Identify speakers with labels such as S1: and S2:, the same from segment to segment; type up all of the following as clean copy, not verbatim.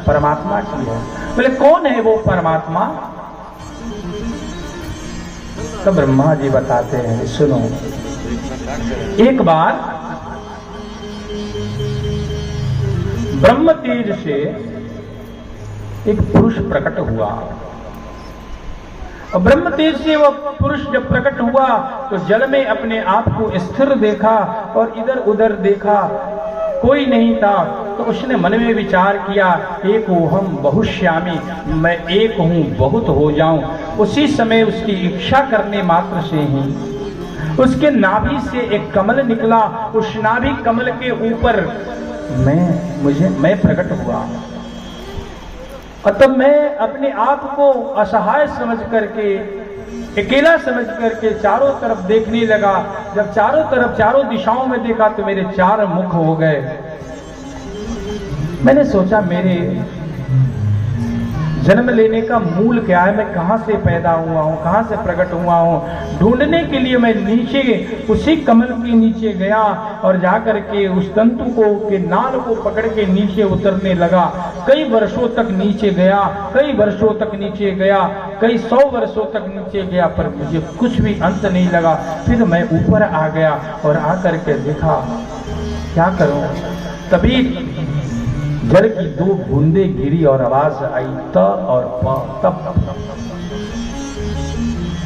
S1: परमात्मा की है। बोले कौन है वो परमात्मा? तो ब्रह्मा जी बताते हैं, सुनो। एक बार ब्रह्म तेज से एक पुरुष प्रकट हुआ, और ब्रह्म तेज से वह पुरुष जब प्रकट हुआ तो जल में अपने आप को स्थिर देखा और इधर उधर देखा, कोई नहीं था। तो उसने मन में विचार किया, एक हम बहुश्यामी, मैं एक हूं बहुत हो जाऊं। उसी समय उसकी इच्छा करने मात्र से ही उसके नाभि से एक कमल निकला, उस नाभि कमल के ऊपर मैं प्रकट हुआ। और तब मैं अपने आप को असहाय समझ करके, अकेला समझ करके चारों तरफ देखने लगा। जब चारों तरफ चारों दिशाओं में देखा तो मेरे 4 मुख हो गए। मैंने सोचा मेरे जन्म लेने का मूल क्या है, मैं कहां से पैदा हुआ हूं, कहां से प्रकट हुआ हूं। ढूंढने के लिए मैं नीचे उसी कमल के नीचे गया और जाकर के उस तंतु को के नाल को पकड़ के नीचे उतरने लगा। कई वर्षों तक नीचे गया, कई वर्षों तक नीचे गया, कई 100 वर्षों तक नीचे गया, पर मुझे कुछ भी अंत नहीं लगा। फिर मैं ऊपर आ गया और आकर के देखा क्या करूं। तभी जल की 2 बूंदे गिरी और आवाज आई, त और प, तप।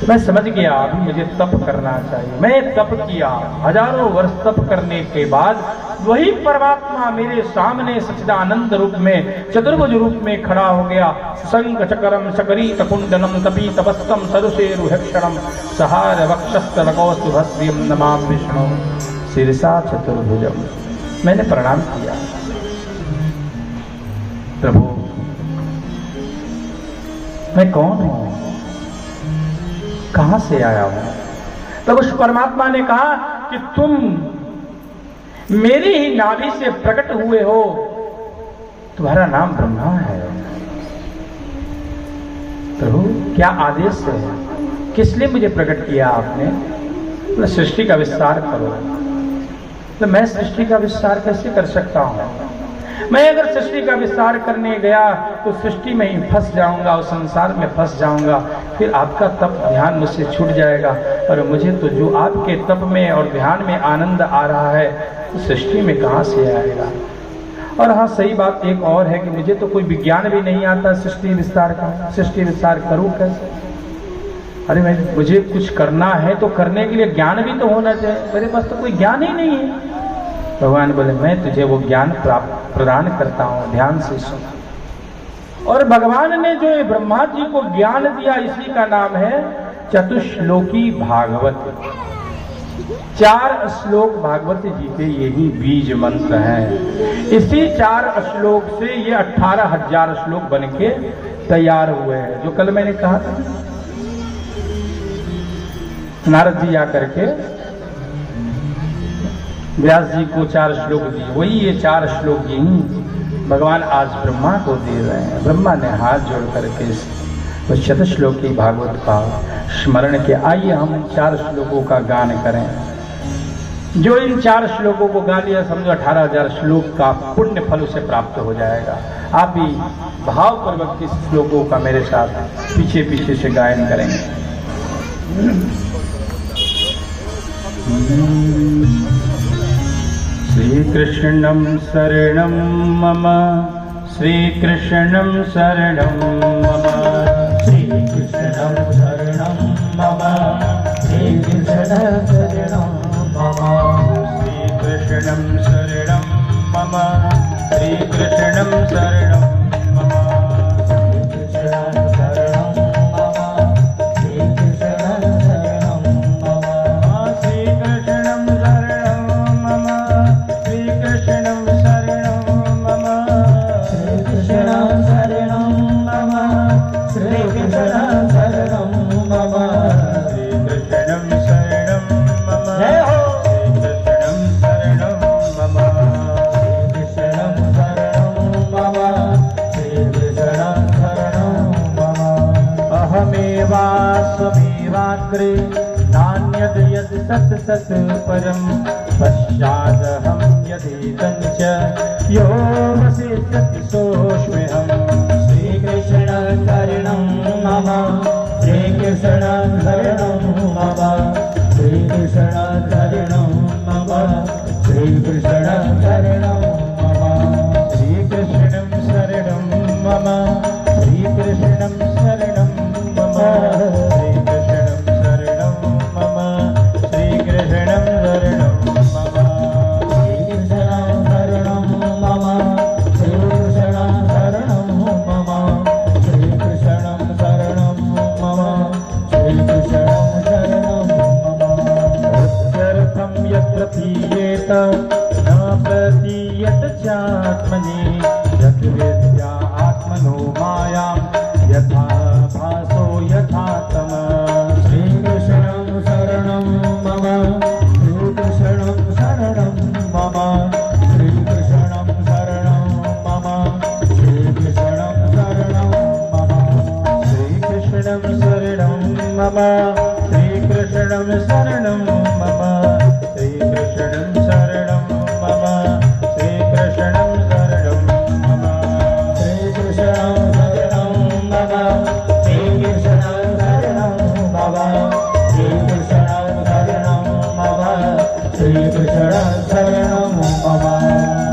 S1: मैं समझ गया अभी मुझे तप करना चाहिए। मैं तप किया, हजारों वर्ष तप करने के बाद वही परमात्मा मेरे सामने सच्चिदानंद रूप में, चतुर्भुज रूप में खड़ा हो गया। शंख चक्रम शकरीत कुंडलम तपी तपस्तम सरुषेरुहक्षणम सहार वक्षस्तवकौस्तुभस्यम नमामि विष्णु शीर्षा चतुर्भुजम। मैंने प्रणाम किया, प्रभु मैं कौन हूं, कहां से आया हूं? तब उस परमात्मा ने कहा कि तुम मेरी ही नाभि से प्रकट हुए हो, तुम्हारा नाम ब्रह्मा है। प्रभु क्या आदेश है, किस लिए मुझे प्रकट किया आपने? तो सृष्टि का विस्तार करो। तो मैं सृष्टि का विस्तार कैसे कर सकता हूं? मैं अगर सृष्टि का विस्तार करने गया तो सृष्टि में ही फंस जाऊंगा, उस संसार में फंस जाऊंगा, फिर आपका तप ध्यान मुझसे छूट जाएगा। और मुझे तो जो आपके तप में और ध्यान में आनंद आ रहा है, तो सृष्टि में कहां से आएगा? और हाँ, सही बात एक और है कि मुझे तो कोई विज्ञान भी नहीं आता सृष्टि विस्तार का। सृष्टि विस्तार करूं कैसे? अरे मुझे कुछ करना है तो करने के लिए ज्ञान भी तो होना चाहिए, मेरे पास तो कोई ज्ञान ही नहीं है। भगवान बोले मैं तुझे वो ज्ञान प्रदान करता हूं, ध्यान से सुन। और भगवान ने जो ब्रह्मा जी को ज्ञान दिया, इसी का नाम है चतुश्लोकी भागवत। 4 श्लोक भागवत जी के यही बीज मंत्र हैं। इसी 4 श्लोक से ये 18,000 श्लोक बन के तैयार हुए हैं। जो कल मैंने कहा था, नारद जी आकर के व्यास जी को 4 श्लोक दिए, वही ये 4 श्लोक ही भगवान आज ब्रह्मा को दे रहे हैं। ब्रह्मा ने हाथ जोड़ करके उस चतुश्लोकी भागवत का स्मरण किया। आइए हम 4 श्लोकों का गान करें। जो इन 4 श्लोकों को गा लिया, समझो 18,000 श्लोक का पुण्य फल उसे प्राप्त हो जाएगा। आप भी भावपूर्वक इस श्लोकों का मेरे साथ पीछे पीछे से गायन करेंगे। श्रीकृष्णं शरणं मम, श्रीकृष्णं शरणं मम, श्रीकृष्णं शरणं मम, श्रीकृष्णं शरणं मम, श्रीकृष्णं शरणं मम, श्रीकृष्णं शरणं मम, नान्यद यद सत सत परम पश्चादहं यदेतं च यो वसिष्यति सोऽस्म्यहम्। मनो मायां यथा भासो यथा तम।
S2: श्रीकृष्णं शरणं मम श्रीकृष्णं शरणं मम श्रीकृष्णं शरणं मम श्रीकृष्णं शरणं मम
S1: श्रीकृष्णं शरणं मम श्रीकृष्णं शरणं मम श्रीकृष्णं शरणं मम श्रीकृष्णं शरणं मम
S2: श्रीकृष्णं शरणं मम श्रीकृष्णं शरणं मम श्रीकृष्णं शरणं मम श्रीकृष्णं शरणं मम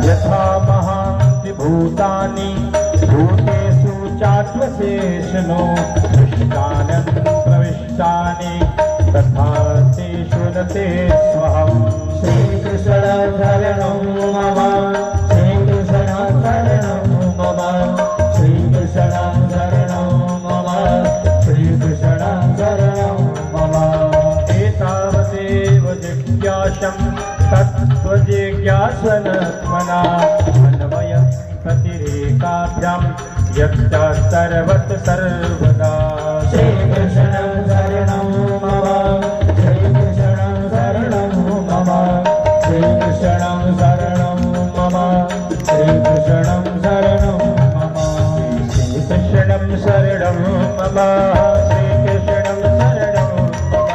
S1: यथा महान्ति भूतानि भूतेषु चात्मशेषनो दृष्टानि प्रविष्टानि तथा तेषु न ते स्वहम्।
S2: श्रीकृष्णं शरणं मम श्रीकृष्णं शरणं मम श्रीकृष्णं शरणं मम श्रीकृष्णं शरणं मम
S1: एतावदेव जिज्ञासं तत्त्वजिज्ञासनत्मना अन्वयं प्रतिरेकाभ्यां यत्ता सर्वत्र सर्वदा।
S2: श्रीकृष्णं शरणं मम श्रीकृष्णं शरणं मम श्रीकृष्णं शरणं मम श्रीकृष्णं शरणं मम
S1: श्रीकृष्णं शरणं मम श्रीकृष्णं शरणं मम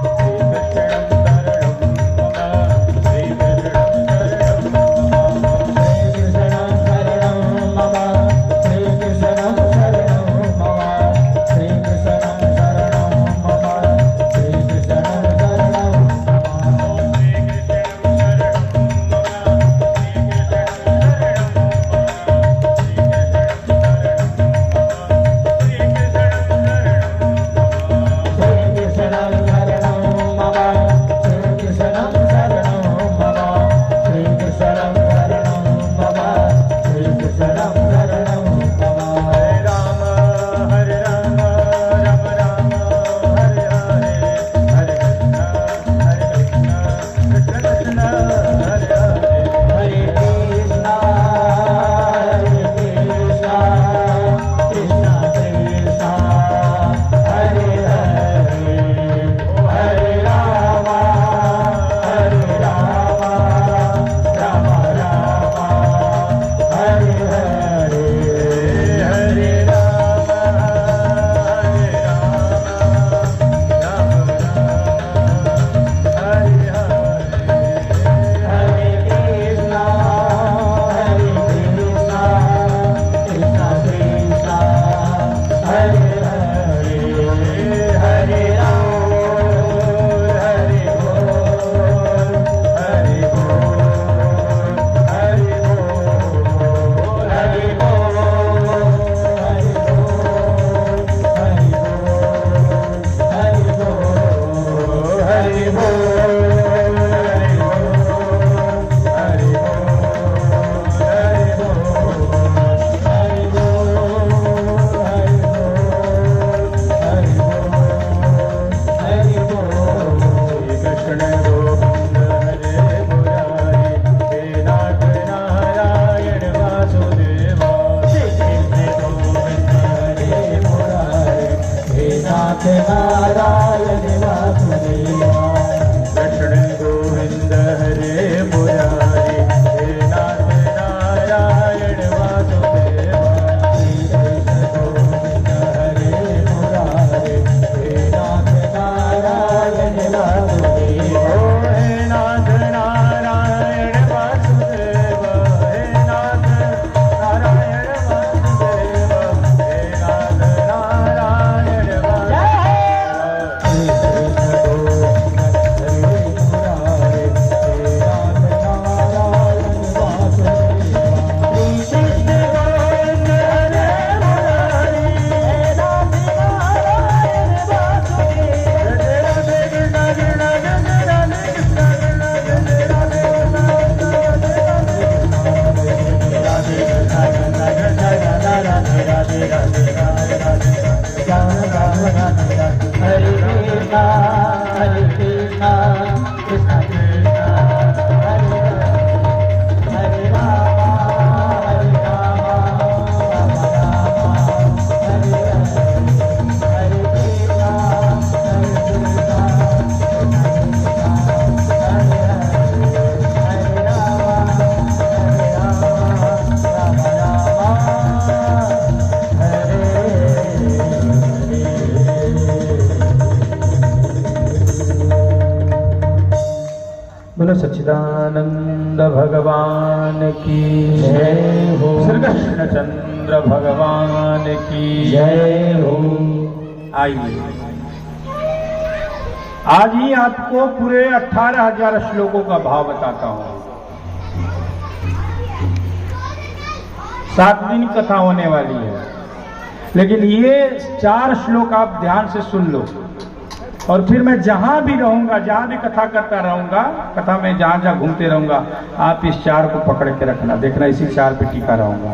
S1: श्रीकृष्णं शरणं मम श्रीकृष्णं शरणं मम
S2: श्रीकृष्णं शरणं मम श्रीकृष्णं शरणं मम श्रीकृष्णं शरणं मम श्रीकृष्णं शरणं
S1: सच्चिदानंद भगवान की
S2: जय हो।
S1: श्री कृष्णचंद्र भगवान की
S2: जय हो।
S1: आइए आज ही आपको पूरे 18,000 श्लोकों का भाव बताता हूं। 7 दिन कथा होने वाली है, लेकिन ये 4 श्लोक आप ध्यान से सुन लो, और फिर मैं जहां भी रहूंगा, जहां भी कथा करता रहूंगा, कथा में जहां जहां घूमते रहूंगा, आप इस 4 को पकड़ के रखना। देखना इसी 4 पे टिका रहूंगा,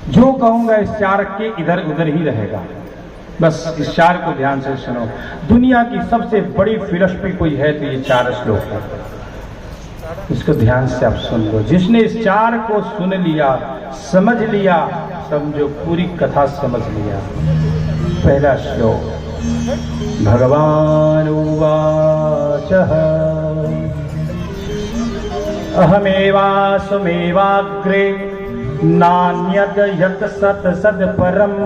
S1: जो कहूंगा इस 4 के इधर उधर ही रहेगा। बस इस 4 को ध्यान से सुनो। दुनिया की सबसे बड़ी फिलॉसफी कोई है तो ये 4 श्लोक है। इसको ध्यान से आप सुन लो। जिसने इस 4 को सुन लिया, समझ लिया, समझो पूरी कथा समझ लिया। पहला श्लोक, भगवान उवाच अहमेवासमेवाग्रे नान्यद यत् सत् सद् परम्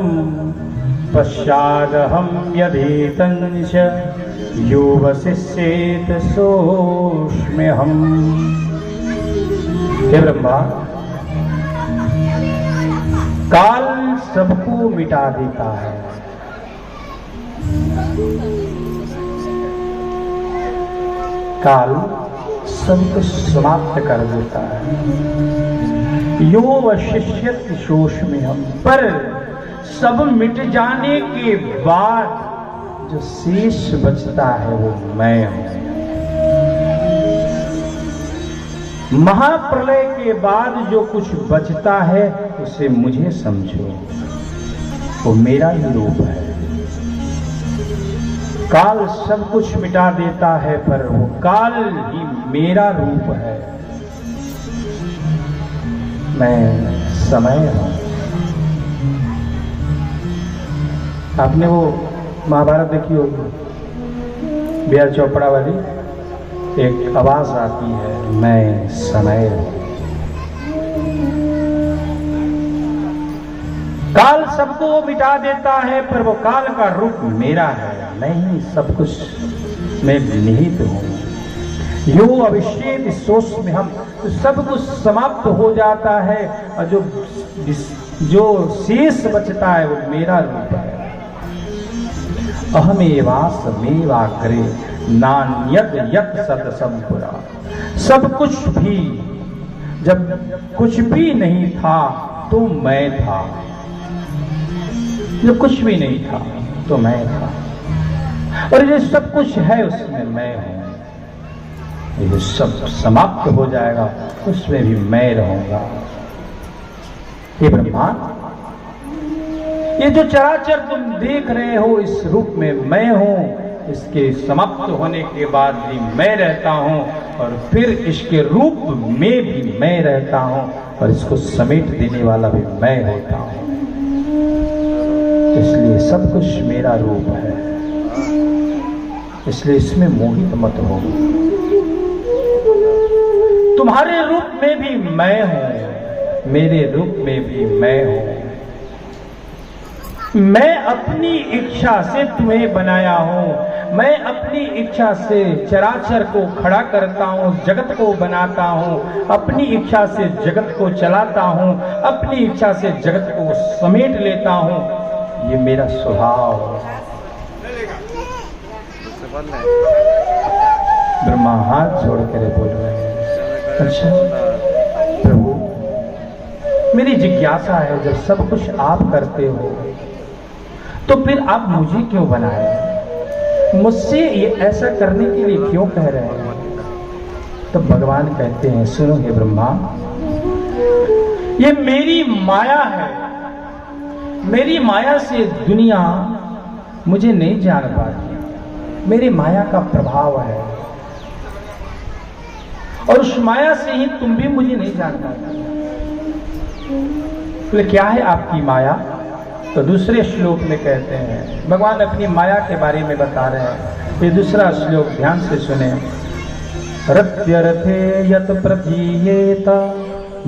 S1: पश्चादहं यदेतञ्च यो वसिष्येत सोऽस्म्यहम्। हे ब्रह्मा, काल सबको मिटा देता है, काल सब कुछ समाप्त कर देता है। यो वशिष्यत सोऽस्म्यहम्, पर सब मिट जाने के बाद जो शेष बचता है वो मैं हूं। महाप्रलय के बाद जो कुछ बचता है उसे मुझे समझो, वो मेरा ही रूप है। काल सब कुछ मिटा देता है, पर वो काल ही मेरा रूप है। मैं समय हूं। आपने वो महाभारत देखी होगी, बी.आर. चोपड़ा वाली, एक आवाज आती है, मैं समय हूं। काल सबको मिटा देता है, पर वो काल का रूप मेरा है। मैं ही सब कुछ में निहित हूं। यो अविश्येत सोऽस्म्यहम्, तो सब कुछ समाप्त हो जाता है, और जो शेष बचता है वो मेरा रूप है। अहमेवासमेवाग्रे नान्यद यत् सत् सम्पुरा। सब कुछ भी, जब कुछ भी नहीं था तो मैं था, जब कुछ भी नहीं था तो मैं था, और ये सब कुछ है उसमें मैं हूं। ये सब समाप्त हो जाएगा, उसमें भी मैं रहूंगा। हे ब्रह्मा, ये जो चराचर तुम देख रहे हो, इस रूप में मैं हूं। इसके समाप्त होने के बाद भी मैं रहता हूं, और फिर इसके रूप में भी मैं रहता हूं, और इसको समेट देने वाला भी मैं होता हूं। इसलिए सब कुछ मेरा रूप है, इसलिए इसमें मोहित मत हो। तुम्हारे रूप में भी मैं हूं, मेरे रूप में भी मैं हूं। मैं अपनी इच्छा से तुम्हें बनाया हूं। मैं अपनी इच्छा से चराचर को खड़ा करता हूं, जगत को बनाता हूं। अपनी इच्छा से जगत को चलाता हूं, अपनी इच्छा से जगत को समेट लेता हूं। ये मेरा स्वभाव है। ब्रह्मा हाथ जोड़ कर बोल रहे हैं, अच्छा प्रभु, मेरी जिज्ञासा है, जब सब कुछ आप करते हो तो फिर आप मुझे क्यों बनाए? मुझसे ये ऐसा करने के लिए क्यों कह रहे हैं? तो भगवान कहते हैं, सुनो हे ब्रह्मा, ये मेरी माया है। मेरी माया से दुनिया मुझे नहीं जान पाती। मेरी माया का प्रभाव है, और उस माया से ही तुम भी मुझे नहीं जान पाते। तो क्या है आपकी माया? तो दूसरे श्लोक में कहते हैं, भगवान अपनी माया के बारे में बता रहे हैं। ये दूसरा श्लोक ध्यान से सुने। रत्यर्थे यत प्रतीयेत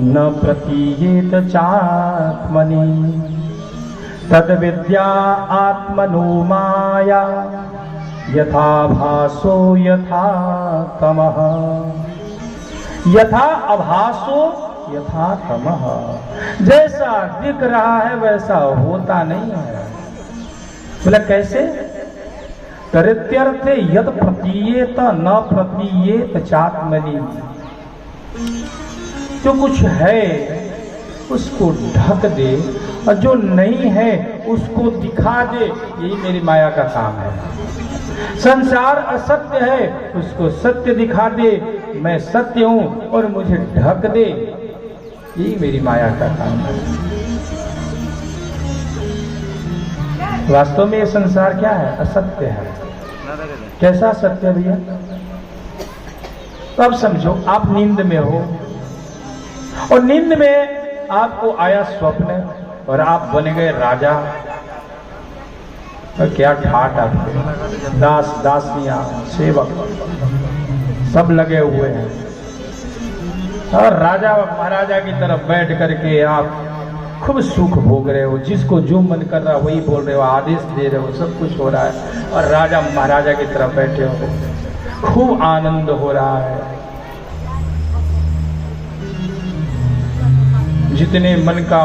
S1: न प्रतीयेत चात्मनि तद विद्या आत्मनो माया यथा भासो यथा तमः। यथा अभासो यथा तमः, जैसा दिख रहा है वैसा होता नहीं है। बोला कैसे? तरित्यर्थे यद प्रतीयेत न प्रतीयेत चात्मनि, जो कुछ है उसको ढक दे और जो नहीं है उसको दिखा दे, यही मेरी माया का काम है। संसार असत्य है, उसको सत्य दिखा दे, मैं सत्य हूं और मुझे ढक दे, यही मेरी माया का काम है। वास्तव में ये संसार क्या है? असत्य है। कैसा सत्य है भैया? तो अब समझो, आप नींद में हो और नींद में आपको आया स्वप्न और आप बन गए राजा। और क्या ठाट आपके दास दासियां सेवक सब लगे हुए हैं और राजा महाराजा की तरफ बैठ करके आप खूब सुख भोग रहे हो, जिसको जो मन कर रहा है वही बोल रहे हो, आदेश दे रहे हो, सब कुछ हो रहा है और राजा महाराजा की तरफ बैठे हो, खूब आनंद हो रहा है। जितने मन का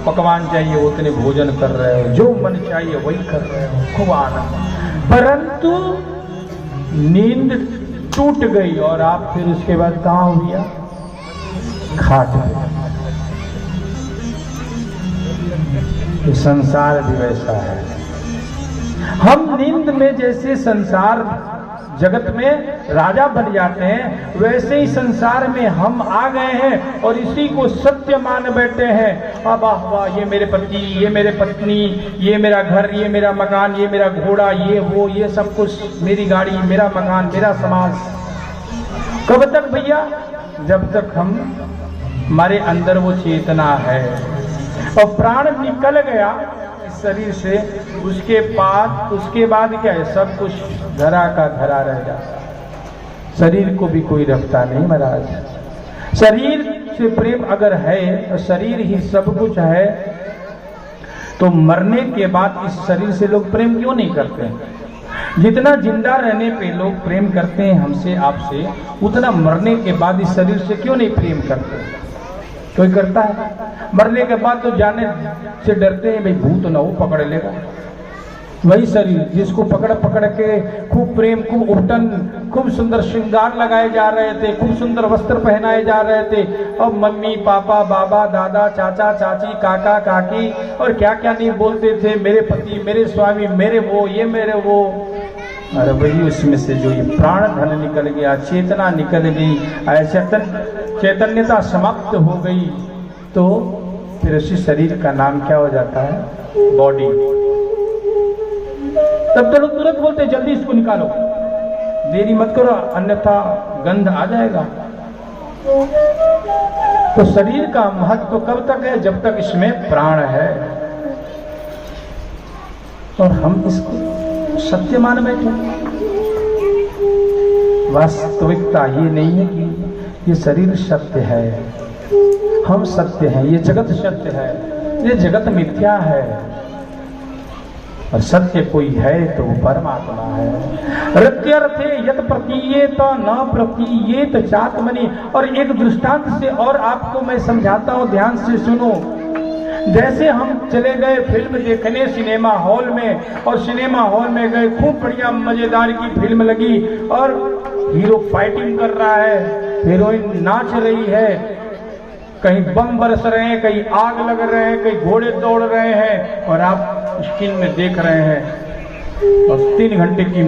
S1: पकवान चाहिए उतने भोजन कर रहे हो, जो मन चाहिए वही कर रहे हो, खूब आनंद। परंतु नींद टूट गई और आप फिर उसके बाद कहाँ हो गया? खाट गया। तो संसार भी वैसा है। हम नींद में जैसे संसार जगत में राजा बन जाते हैं, वैसे ही संसार में हम आ गए हैं और इसी को सत्य मान बैठे हैं। अब वाह, ये मेरे पति, ये मेरे पत्नी, ये मेरा घर, ये मेरा मकान, ये मेरा घोड़ा, ये वो, ये सब कुछ, मेरी गाड़ी, मेरा मकान, मेरा समाज। कब तक भैया? जब तक हम हमारे अंदर वो चेतना है और प्राण निकल गया इस शरीर से, उसके बाद क्या है? सब कुछ धरा का धरा रह जाता। शरीर को भी कोई रखता नहीं महाराज। शरीर से प्रेम अगर है और शरीर ही सब कुछ है, तो मरने के बाद इस शरीर से लोग प्रेम क्यों नहीं करते? जितना जिंदा रहने पे लोग प्रेम करते हैं हमसे आपसे, उतना मरने के बाद इस शरीर से क्यों नहीं प्रेम करते? कोई करता है? मरने के बाद तो जाने से डरते हैं, भाई भूत ना हो पकड़ लेगा। वही शरीर जिसको पकड़ पकड़ के खूब प्रेम, खूब उठन, खूब सुंदर श्रृंगार लगाए जा रहे थे, खूब सुंदर वस्त्र पहनाए जा रहे थे, अब मम्मी पापा बाबा दादा चाचा चाची काका काकी और क्या क्या नहीं बोलते थे, मेरे पति, मेरे स्वामी, मेरे वो, ये मेरे वो। अरे वही उसमें से जो ये प्राण धन निकल गया, चेतना निकल गई, चैतन्यता समाप्त हो गई, तो फिर उसी शरीर का नाम क्या हो जाता है? बॉडी। तब तो लोग तुरंत बोलते जल्दी इसको निकालो, देरी मत करो अन्यथा गंध आ जाएगा। तो शरीर का महत्व कब तक है? जब तक इसमें प्राण है। और हम इसको सत्य मान बैठे। वास्तविकता ये नहीं है कि ये शरीर सत्य है, हम सत्य हैं, ये जगत सत्य है, ये जगत मिथ्या है और सत्य कोई है तो वो परमात्मा है। रत्यर्थे यत प्रतीयेत न प्रतीयेत चात्मनि। और एक दृष्टांत से और आपको मैं समझाता हूं, ध्यान से सुनो। जैसे हम चले गए फिल्म देखने सिनेमा हॉल में, और सिनेमा हॉल में गए, खूब बढ़िया मजेदार की फिल्म लगी और हीरो फाइटिंग कर रहा है, हीरोइन नाच रही है, कहीं बम बरस रहे हैं, कहीं आग लग रहे हैं, कहीं घोड़े दौड़ रहे हैं और आप स्क्रीन में देख रहे हैं और 3 घंटे की